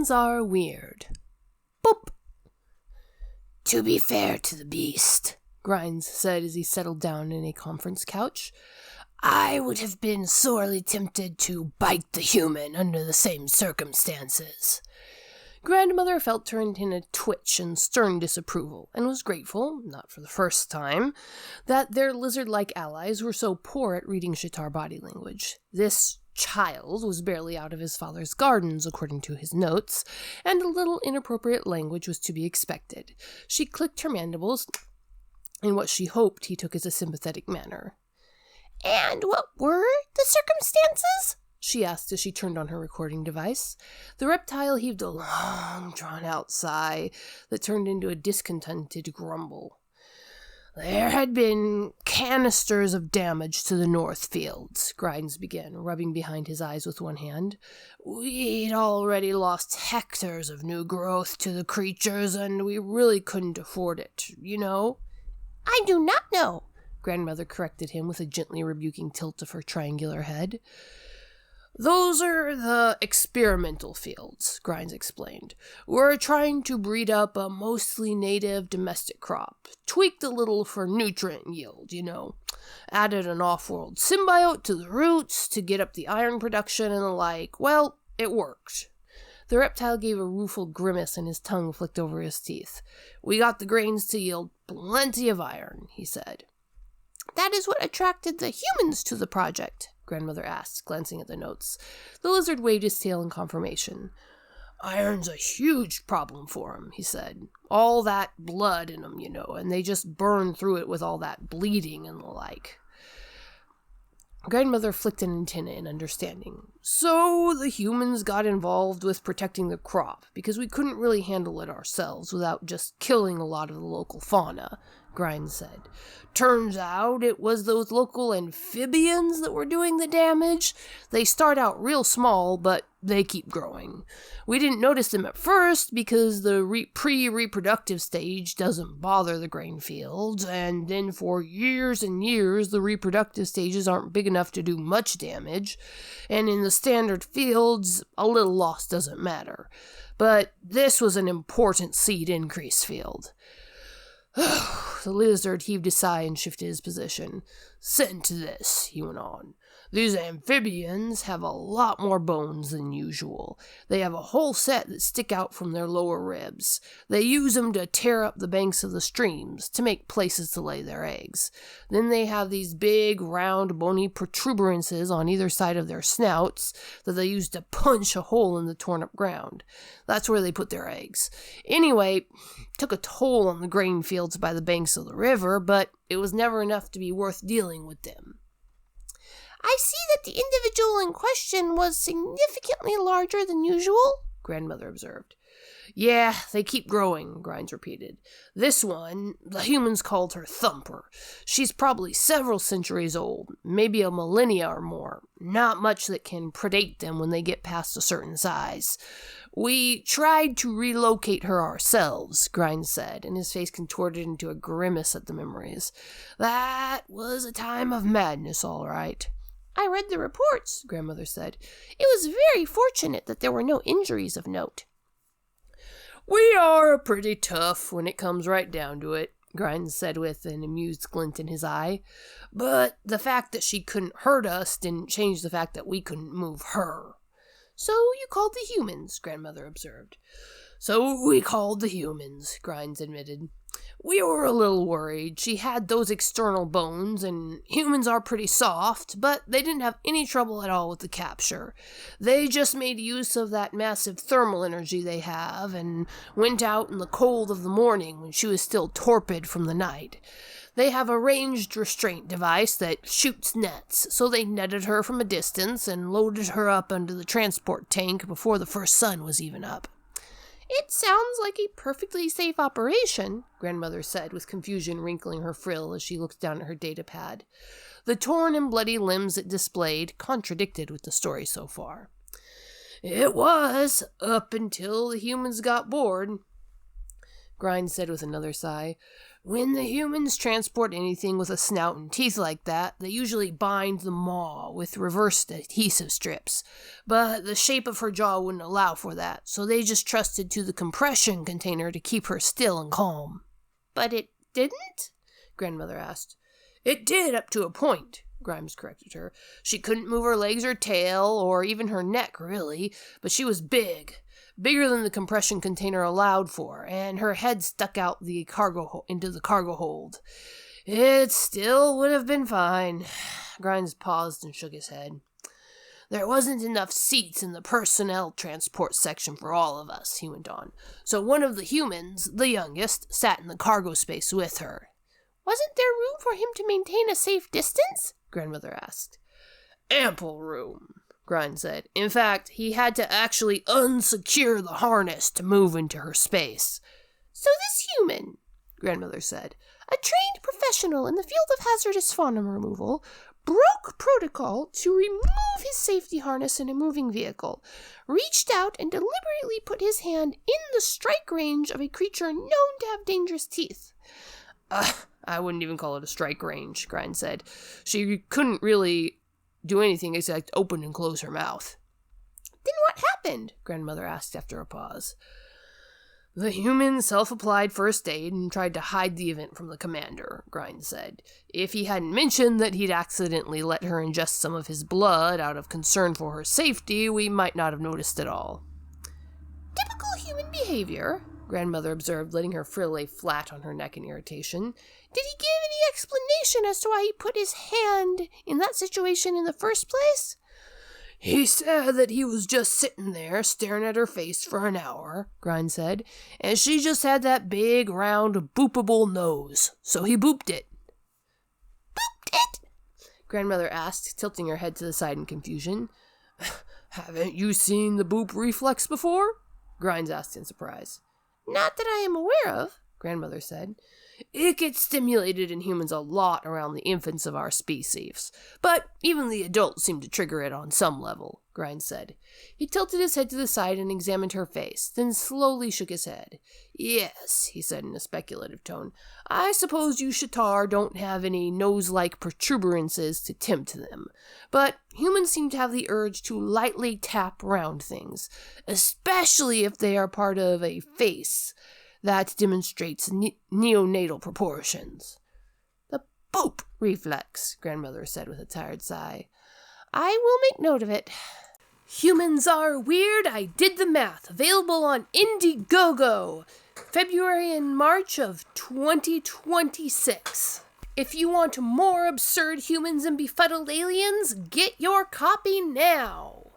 Humans are weird. Boop! To be fair to the beast, Grimes said as he settled down in a conference couch, I would have been sorely tempted to bite the human under the same circumstances. Grandmother felt her antenna twitch in stern disapproval, and was grateful, not for the first time, that their lizard-like allies were so poor at reading Shatar body language. This child was barely out of his father's gardens, according to his notes, and a little inappropriate language was to be expected. She clicked her mandibles in what she hoped he took as a sympathetic manner. And what were the circumstances? She asked as she turned on her recording device. The reptile heaved a long, drawn-out sigh that turned into a discontented grumble. There had been canisters of damage to the north fields, Grimes began, rubbing behind his eyes with one hand. We'd already lost hectares of new growth to the creatures, and we really couldn't afford it, you know? I do not know, Grandmother corrected him with a gently rebuking tilt of her triangular head. Those are the experimental fields, Grimes explained. We're trying to breed up a mostly native domestic crop. Tweaked a little for nutrient yield, you know. Added an off-world symbiote to the roots to get up the iron production and the like. Well, it worked. The reptile gave a rueful grimace and his tongue flicked over his teeth. We got the grains to yield plenty of iron, he said. That is what attracted the humans to the project, Grandmother asked, glancing at the notes. The lizard waved his tail in confirmation. Iron's a huge problem for 'em, he said. All that blood in 'em, you know, and they just burn through it with all that bleeding and the like. Grandmother flicked an antenna in understanding. So the humans got involved with protecting the crop, because we couldn't really handle it ourselves without just killing a lot of the local fauna, Grimes said. Turns out it was those local amphibians that were doing the damage. They start out real small, but they keep growing. We didn't notice them at first because the pre-reproductive stage doesn't bother the grain fields, and then for years and years the reproductive stages aren't big enough to do much damage, and in the standard fields a little loss doesn't matter. But this was an important seed increase field. The lizard heaved a sigh and shifted his position. Listen to this, he went on. These amphibians have a lot more bones than usual. They have a whole set that stick out from their lower ribs. They use them to tear up the banks of the streams, to make places to lay their eggs. Then they have these big, round, bony protuberances on either side of their snouts that they use to punch a hole in the torn-up ground. That's where they put their eggs. Anyway, took a toll on the grain fields by the banks of the river, but it was never enough to be worth dealing with them. I see that the individual in question was significantly larger than usual, Grandmother observed. Yeah, they keep growing, Grimes repeated. This one, the humans called her Thumper. She's probably several centuries old, maybe a millennia or more. Not much that can predate them when they get past a certain size. We tried to relocate her ourselves, Grimes said, and his face contorted into a grimace at the memories. That was a time of madness, all right. I read the reports, Grandmother said. It was very fortunate that there were no injuries of note. We are pretty tough when it comes right down to it, Grimes said with an amused glint in his eye. But the fact that she couldn't hurt us didn't change the fact that we couldn't move her. So you called the humans, Grandmother observed. So we called the humans, Grimes admitted. We were a little worried. She had those external bones, and humans are pretty soft, but they didn't have any trouble at all with the capture. They just made use of that massive thermal energy they have, and went out in the cold of the morning when she was still torpid from the night. They have a ranged restraint device that shoots nets, so they netted her from a distance and loaded her up under the transport tank before the first sun was even up. It sounds like a perfectly safe operation, Grandmother said, with confusion wrinkling her frill as she looked down at her data pad. The torn and bloody limbs it displayed contradicted with the story so far. It was, up until the humans got bored, Grimes said with another sigh. When the humans transport anything with a snout and teeth like that, they usually bind the maw with reversed adhesive strips. But the shape of her jaw wouldn't allow for that, so they just trusted to the compression container to keep her still and calm. But it didn't? Grandmother asked. It did up to a point, Grimes corrected her. She couldn't move her legs or tail, or even her neck, really, but she was big. Bigger than the compression container allowed for, and her head stuck out into the cargo hold. It still would have been fine. Grimes paused and shook his head. There wasn't enough seats in the personnel transport section for all of us, he went on. So one of the humans, the youngest, sat in the cargo space with her. Wasn't there room for him to maintain a safe distance? Grandmother asked. Ample room, Grimes said. In fact, he had to actually unsecure the harness to move into her space. So this human, Grandmother said, a trained professional in the field of hazardous fauna removal, broke protocol to remove his safety harness in a moving vehicle, reached out and deliberately put his hand in the strike range of a creature known to have dangerous teeth. I wouldn't even call it a strike range, Grimes said. She couldn't really do anything except open and close her mouth. Then what happened? Grandmother asked after a pause. The human self-applied first aid and tried to hide the event from the commander, Grimes said. If he hadn't mentioned that he'd accidentally let her ingest some of his blood out of concern for her safety, we might not have noticed at all. Typical human behavior, Grandmother observed, letting her frill lay flat on her neck in irritation. Did he give any explanation as to why he put his hand in that situation in the first place? He said that he was just sitting there staring at her face for an hour, Grimes said, and she just had that big, round, boopable nose, so he booped it. Booped it? Grandmother asked, tilting her head to the side in confusion. Haven't you seen the boop reflex before? Grimes asked in surprise. Not that I am aware of, Grandmother said. It gets stimulated in humans a lot around the infants of our species, but even the adults seem to trigger it on some level, Grimes said. He tilted his head to the side and examined her face, then slowly shook his head. Yes, he said in a speculative tone. I suppose you Shatar don't have any nose-like protuberances to tempt them, but humans seem to have the urge to lightly tap round things, especially if they are part of a face that demonstrates neonatal proportions. The boop reflex, Grandmother said with a tired sigh. I will make note of it. Humans Are Weird, I Did the Math, available on Indiegogo, February and March of 2026. If you want more absurd humans and befuddled aliens, get your copy now.